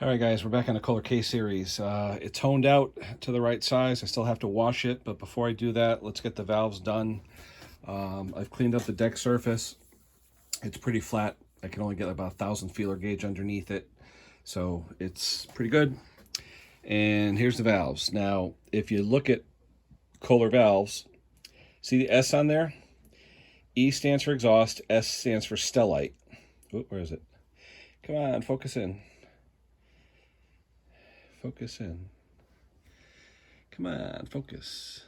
All right, guys, we're back on the Kohler K series. It's honed out to the right size. I still have to wash it, but before I do that, let's get the valves done. I've cleaned up the deck surface. It's pretty flat. I can only get about 1,000 feeler gauge underneath it, so it's pretty good. And here's the valves. Now, if you look at Kohler valves, see the S on there? E stands for exhaust, S stands for Stellite. Ooh, where is it? Come on, focus in. Focus in. Come on, focus.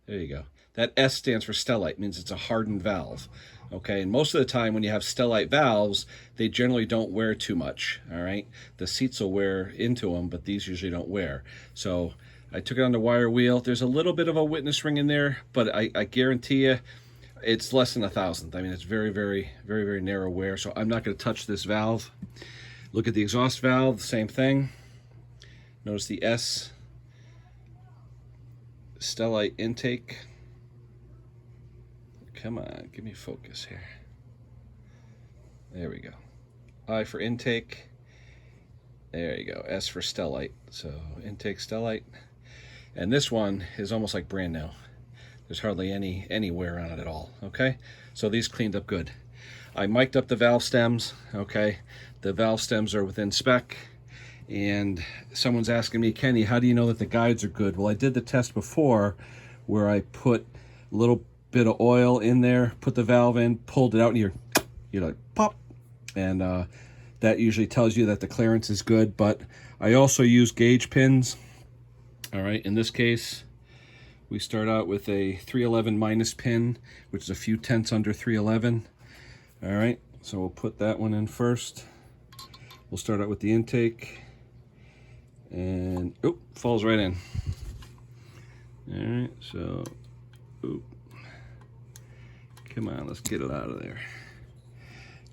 There you go. That S stands for Stellite, means it's a hardened valve. Okay, and most of the time when you have Stellite valves, they generally don't wear too much, all right? The seats will wear into them, but these usually don't wear. So I took it on the wire wheel. There's a little bit of a witness ring in there, but I guarantee you it's less than 1,000th. I mean, it's very, very, very, very narrow wear, so I'm not gonna touch this valve. Look at the exhaust valve, same thing. Notice the S, Stellite intake. Come on, give me focus here. There we go. I for intake. There you go. S for Stellite. So intake Stellite. And this one is almost like brand new. There's hardly any wear on it at all. Okay? So these cleaned up good. I mic'd up the valve stems. Okay? The valve stems are within spec. And someone's asking me, Kenny, how do you know that the guides are good? Well, I did the test before where I put a little bit of oil in there, put the valve in, pulled it out, and you're like, pop. And that usually tells you that the clearance is good. But I also use gauge pins. All right, in this case, we start out with a 311 minus pin, which is a few tenths under 311. All right, so we'll put that one in first. We'll start out with the intake. And oh, falls right in. All right, so come on, let's get it out of there.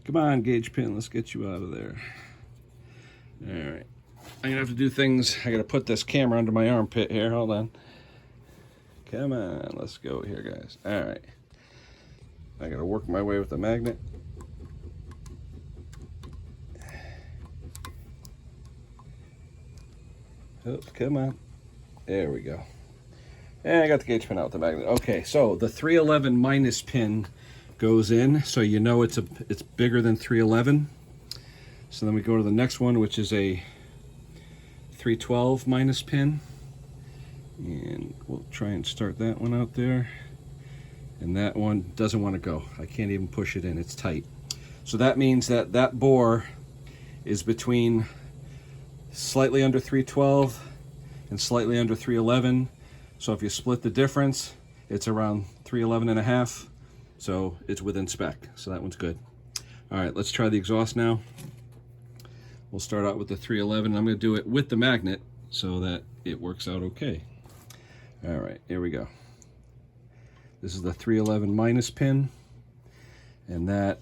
Come on, gauge pin, let's get you out of there. All right, I'm gonna have to do things. I gotta put this camera under my armpit here. Hold on. Come on, let's go here, guys. All right, I gotta work my way with the magnet. Oh, come on. There we go. And I got the gauge pin out with the magnet. Okay, so the 311 minus pin goes in, so you know it's bigger than 311. So then we go to the next one, which is a 312 minus pin. And we'll try and start that one out there. And that one doesn't want to go. I can't even push it in, it's tight. So that means that that bore is between slightly under 312 and slightly under 311. So if you split the difference, it's around 311 and a half. So it's within spec. So that one's good. All right, let's try the exhaust now. We'll start out with the 311. I'm going to do it with the magnet so that it works out okay. All right, here we go. This is the 311 minus pin, and that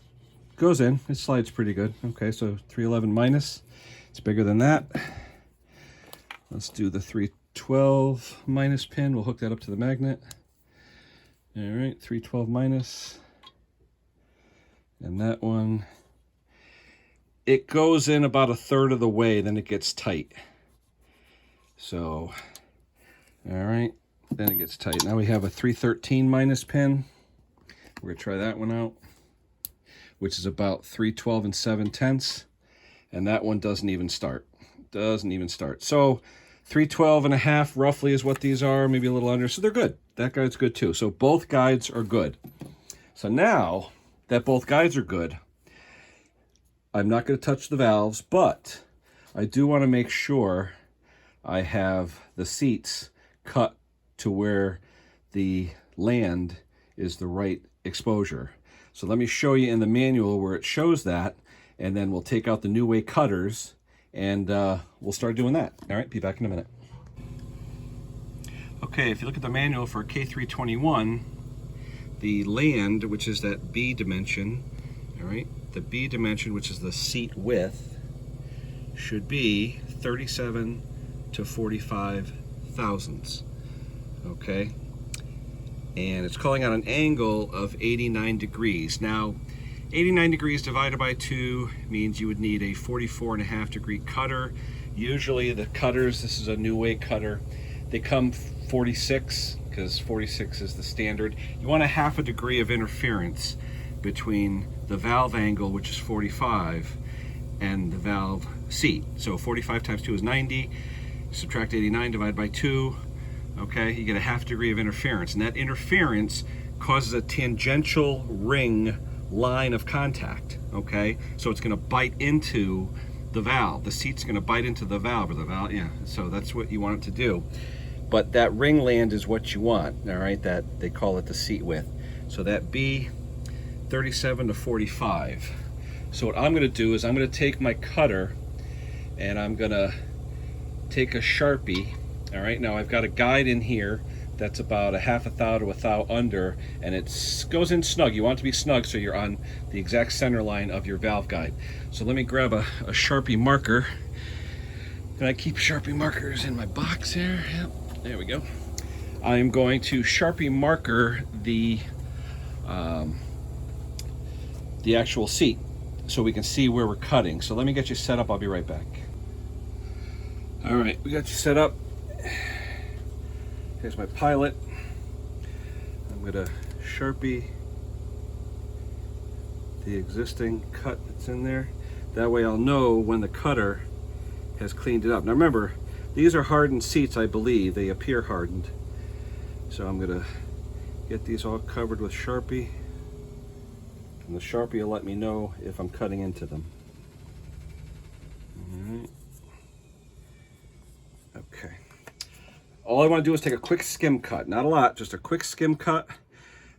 goes in. It slides pretty good. Okay, so 311 minus. It's bigger than that. Let's do the 312 minus pin. We'll hook that up to the magnet. All right, 312 minus. And that one, it goes in about 1/3 of the way, then it gets tight. So, all right, then it gets tight. Now we have a 313 minus pin. We're gonna try that one out, which is about 312 and 7/10. And that one doesn't even start. Doesn't even start. So 312 and a half roughly is what these are, maybe a little under. So they're good. That guide's good too. So both guides are good. So now that both guides are good, I'm not going to touch the valves, but I do want to make sure I have the seats cut to where the land is the right exposure. So let me show you in the manual where it shows that. And then we'll take out the Neway cutters and we'll start doing that. All right, be back in a minute. Okay, if you look at the manual for K321, the land, which is that B dimension, all right, the B dimension, which is the seat width, should be 37 to 45 thousandths, okay? And it's calling out an angle of 89 degrees. Now, 89 degrees divided by 2 means you would need a 44.5 degree cutter. Usually the cutters, this is a Neway cutter, they come 46 because 46 is the standard. You want a half a degree of interference between the valve angle, which is 45, and the valve seat. So 45 times 2 is 90. Subtract 89 divided by 2. Okay, you get a half degree of interference, and that interference causes a tangential ring line of contact. Okay, so it's going to bite into the valve. The seat's going to bite into the valve, or the valve, yeah. So that's what you want it to do. But that ring land is what you want. All right, that they call it the seat width. So that B 37 to 45. So what I'm going to do is I'm going to take my cutter and I'm going to take a Sharpie. All right, now I've got a guide in here that's about a half a thou to a thou under, and it goes in snug. You want it to be snug so you're on the exact center line of your valve guide. So let me grab a Sharpie marker. And I keep Sharpie markers in my box here. Yep, there we go. I'm going to Sharpie marker the actual seat so we can see where we're cutting. So let me get you set up. I'll be right back. All right, we got you set up. Here's my pilot. I'm gonna Sharpie the existing cut that's in there. That way I'll know when the cutter has cleaned it up. Now remember, these are hardened seats, I believe. They appear hardened. So I'm gonna get these all covered with Sharpie. And the Sharpie will let me know if I'm cutting into them. All right. Okay. All I want to do is take a quick skim cut. Not a lot, just a quick skim cut.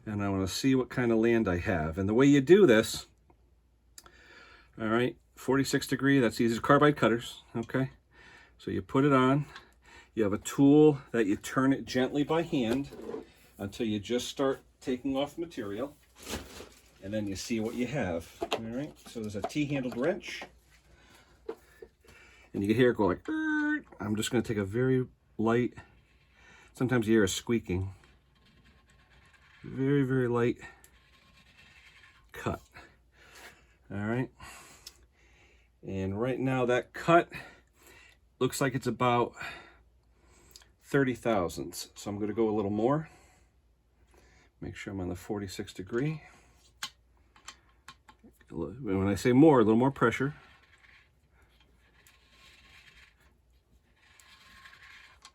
And I want to see what kind of land I have. And the way you do this, all right, 46 degree, that's easy. Carbide cutters, okay? So you put it on. You have a tool that you turn it gently by hand until you just start taking off material. And then you see what you have, all right? So there's a T-handled wrench. And you can hear it go like, I'm just going to take a very light, sometimes you hear a squeaking, very, very light cut. All right. And right now that cut looks like it's about 30 thousandths. So I'm going to go a little more. Make sure I'm on the 46 degree. When I say more, a little more pressure.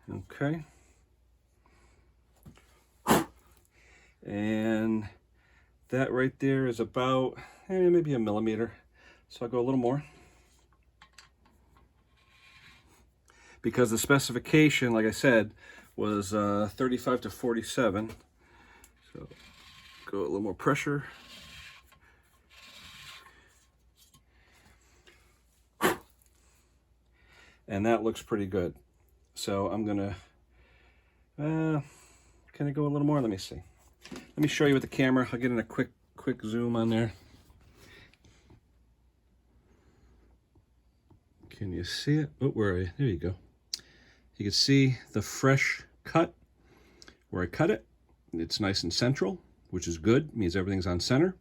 Okay. And that right there is about maybe a millimeter. So I'll go a little more. Because the specification, like I said, was 35 to 47. So go a little more pressure. And that looks pretty good. So I'm gonna, can I go a little more? Let me see. Let me show you with the camera. I'll get in a quick zoom on there. Can you see it? Oh, where are you? There you go. You can see the fresh cut where I cut it. It's nice and central, which is good. It means everything's on center.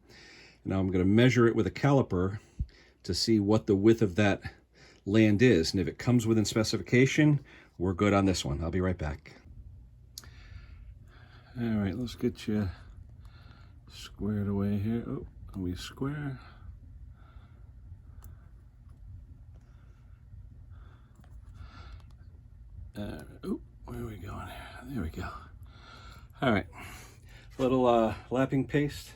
And now I'm gonna measure it with a caliper to see what the width of that land is. And if it comes within specification, we're good on this one. I'll be right back. All right, let's get you squared away here. Oh, are we square? Oh, where are we going here? There we go. All right, a little lapping paste,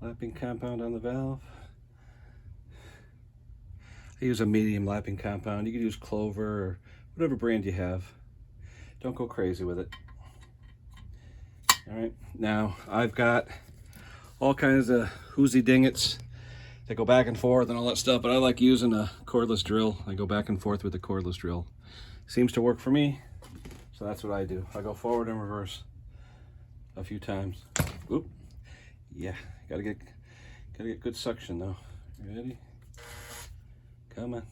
lapping compound on the valve. I use a medium lapping compound. You could use Clover or whatever brand you have. Don't go crazy with it. All right, now I've got all kinds of whoozy dingets that go back and forth and all that stuff, but I like using a cordless drill. I go back and forth with the cordless drill. Seems to work for me, so that's what I do. I go forward and reverse a few times. Oop. Yeah, gotta get good suction though. You ready? Come on.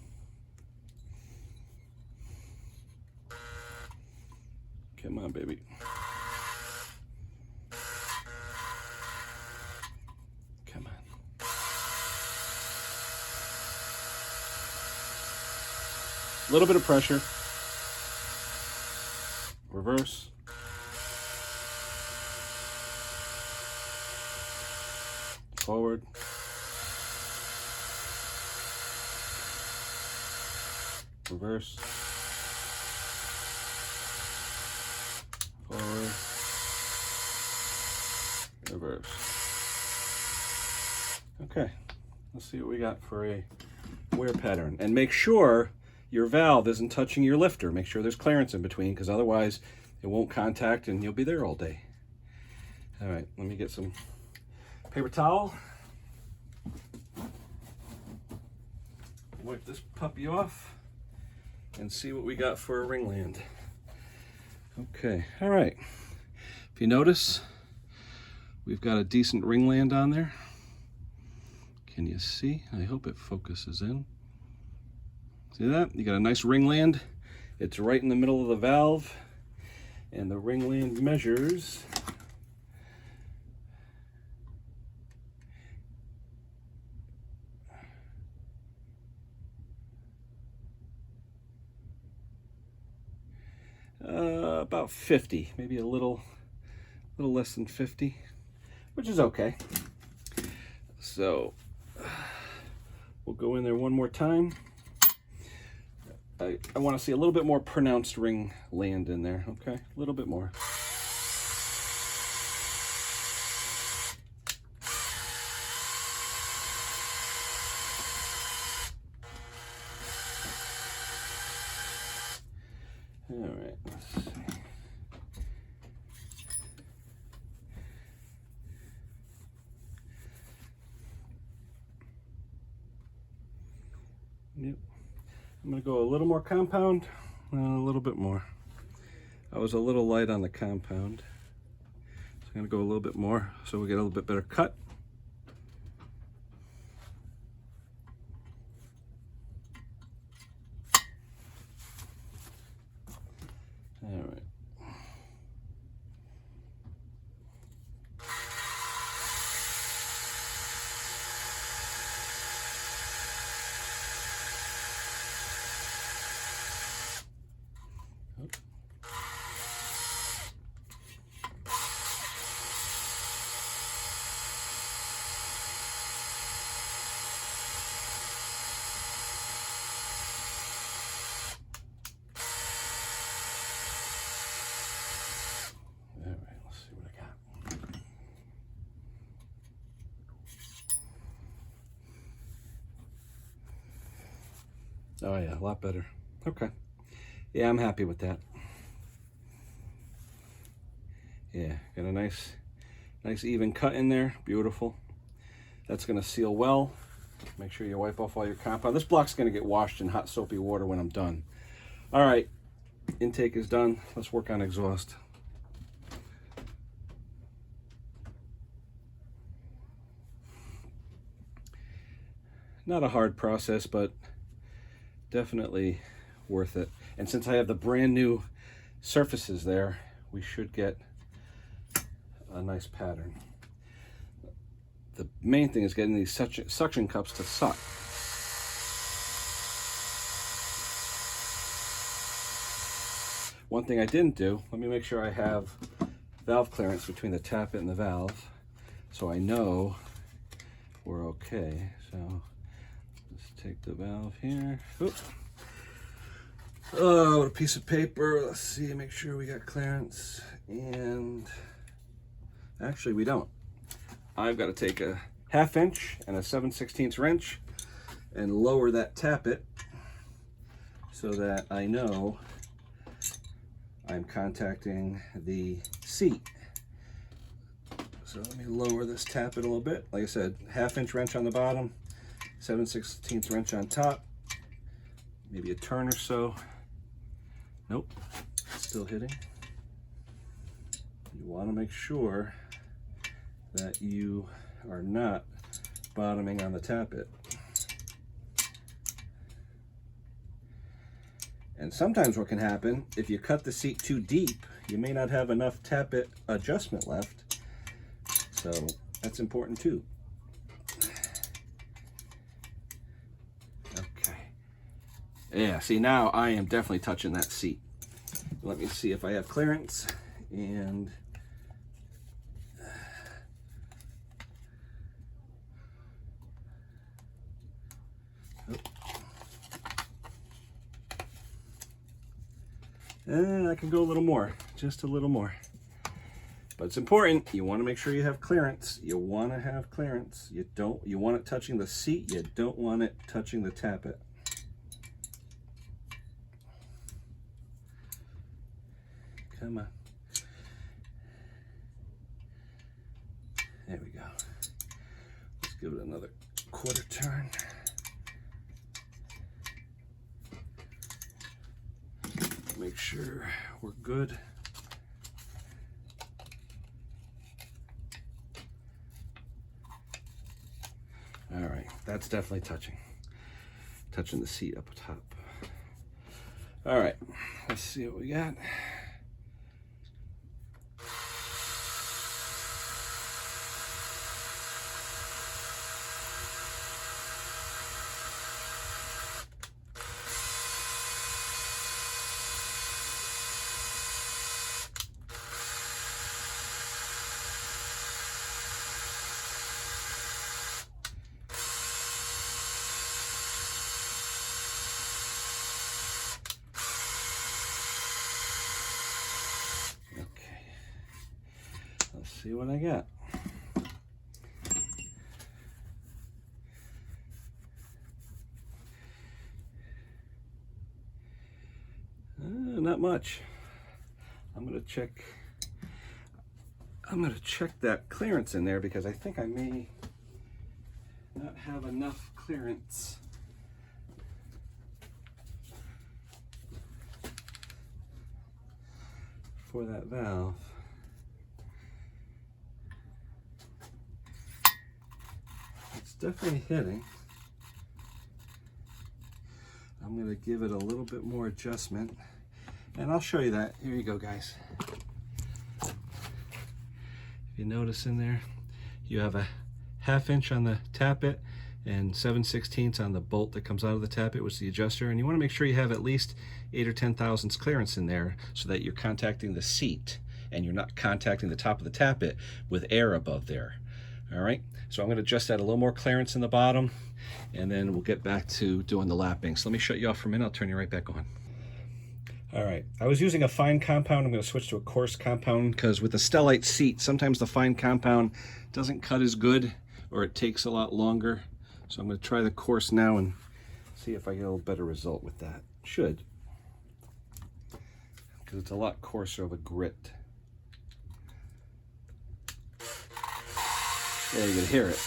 Come on, baby. Come on. A little bit of pressure. Reverse. Forward. Reverse. Forward. Reverse. Okay, let's see what we got for a wear pattern. And make sure your valve isn't touching your lifter. Make sure there's clearance in between, because otherwise it won't contact and you'll be there all day. All right, let me get some paper towel. Wipe this puppy off and see what we got for a ring land. Okay, all right. If you notice, we've got a decent ring land on there. Can you see? I hope it focuses in. See that? You got a nice ring land. It's right in the middle of the valve, and the ring land measures about 50, maybe a little less than 50, which is okay. So we'll go in there one more time. I want to see a little bit more pronounced ring land in there, okay? A little bit more. All right, let's see. Yep. I'm going to go a little more compound, a little bit more. I was a little light on the compound, so I'm going to go a little bit more so we get a little bit better cut. All right. Oh yeah, a lot better. Okay. Yeah, I'm happy with that. Yeah, got a nice even cut in there. Beautiful. That's gonna seal well. Make sure you wipe off all your compound. This block's gonna get washed in hot soapy water when I'm done. All right, intake is done. Let's work on exhaust. Not a hard process, but definitely worth it. And since I have the brand new surfaces there, we should get a nice pattern. The main thing is getting these suction cups to suck. One thing I didn't do, let me make sure I have valve clearance between the tappet and the valve so I know we're okay. So let's take the valve here. Oop. Oh, what a piece of paper. Let's see, make sure we got clearance. And actually we don't. I've got to take a 1/2 inch and a 7/16 wrench and lower that tappet so that I know I'm contacting the seat. So let me lower this tappet a little bit. Like I said, 1/2 inch wrench on the bottom, 7/16 wrench on top, maybe a turn or so. Nope, still hitting. You want to make sure that you are not bottoming on the tappet. And sometimes what can happen, if you cut the seat too deep, you may not have enough tappet adjustment left. So that's important too. Okay. Yeah, see, now I am definitely touching that seat. Let me see if I have clearance. And I can go a little more, just a little more. But it's important. You want to make sure you have clearance. You want to have clearance. You want it touching the seat. You don't want it touching the tappet. Come on. There we go. Let's give it another quarter turn. Make sure we're good. All right, that's definitely touching the seat up top. All right, let's see what we got. Let's see what I got. Not much. I'm gonna check that clearance in there because I think I may not have enough clearance. For that valve. It's definitely hitting. I'm going to give it a little bit more adjustment, and I'll show you that. Here you go, guys. If you notice in there, you have a 1/2 inch on the tappet and 7/16 on the bolt that comes out of the tappet, which is the adjuster, and you want to make sure you have at least 8 or 10 thousandths clearance in there so that you're contacting the seat and you're not contacting the top of the tappet with air above there. All right, so I'm going to adjust that a little more clearance in the bottom, and then we'll get back to doing the lapping. So let me shut you off for a minute. I'll turn you right back on. All right, I was using a fine compound. I'm going to switch to a coarse compound because with the Stellite seat, sometimes the fine compound doesn't cut as good or it takes a lot longer. So I'm going to try the coarse now and see if I get a little better result with that. Should, because it's a lot coarser of a grit. Yeah, you can hear it.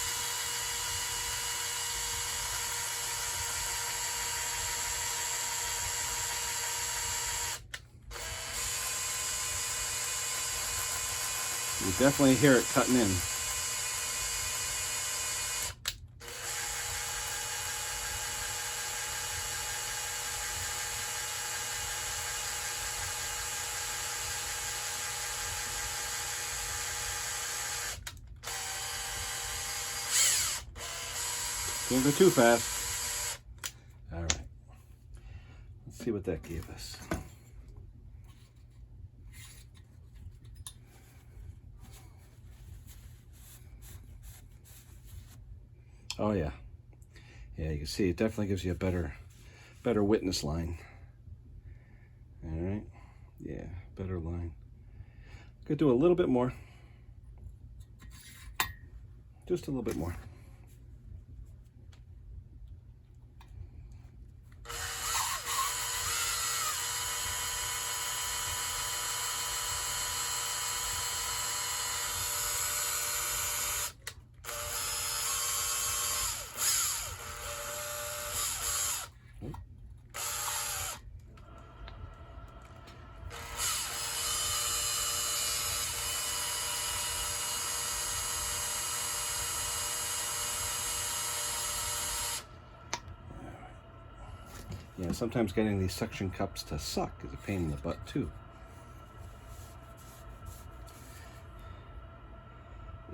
You definitely hear it cutting in. Can't go too fast. All right. Let's see what that gave us. Oh yeah. Yeah, you can see it definitely gives you a better witness line. All right. Yeah, better line. Could do a little bit more. Just a little bit more. Yeah, sometimes getting these suction cups to suck is a pain in the butt too.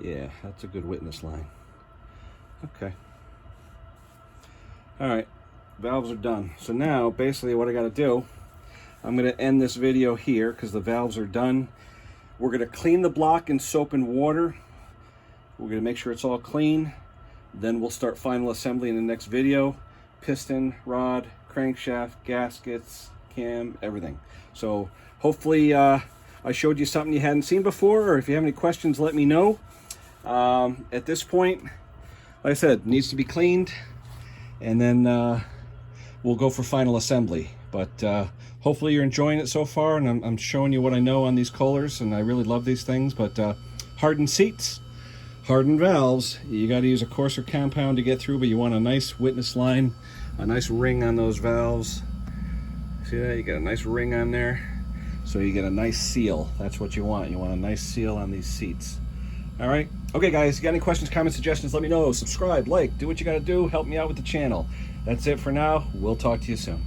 Yeah, that's a good witness line. Okay. All right, valves are done. So now basically what I got to do, I'm going to end this video here because the valves are done. We're going to clean the block in soap and water. We're going to make sure it's all clean. Then we'll start final assembly in the next video. Piston, rod, crankshaft, gaskets, cam, everything. So hopefully I showed you something you hadn't seen before, or if you have any questions, let me know. At this point, like I said, needs to be cleaned, and then we'll go for final assembly. But hopefully you're enjoying it so far, and I'm showing you what I know on these Kohlers, and I really love these things. But hardened seats, hardened valves, you got to use a coarser compound to get through, but you want a nice witness line, a nice ring on those valves. See that? You got a nice ring on there, so you get a nice seal. That's what you want. You want a nice seal on these seats. All right. Okay, guys, you got any questions, comments, suggestions, let me know. Subscribe, like, do what you got to do. Help me out with the channel. That's it for now. We'll talk to you soon.